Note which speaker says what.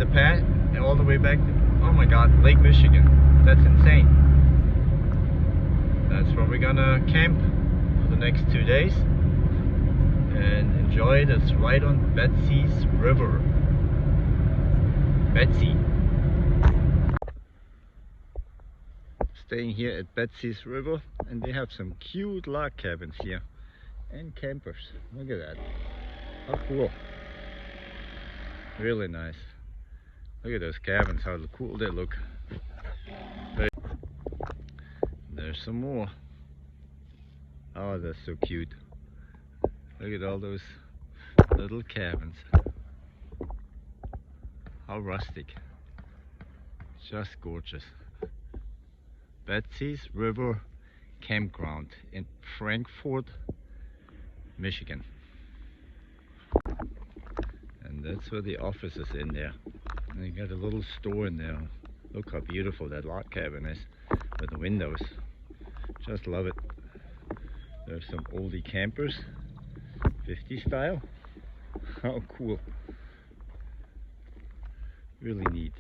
Speaker 1: Japan and all the way back to, oh my god, Lake Michigan. That's insane. That's where we're gonna camp for the next 2 days and enjoy this ride on Betsies River. Betsy. Staying here at Betsies River, and they have some cute log cabins here and campers. Look at that. How cool. Really nice. Look at those cabins, how cool they look. There's some more. Oh, that's so cute. Look at all those little cabins. How rustic. Just gorgeous. Betsies River Campground in Frankfort, Michigan. And that's where the office is in there. And you got a little store in there. Look how beautiful that log cabin is with the windows. Just love it. There's some oldie campers, 50 style. How cool. Really neat.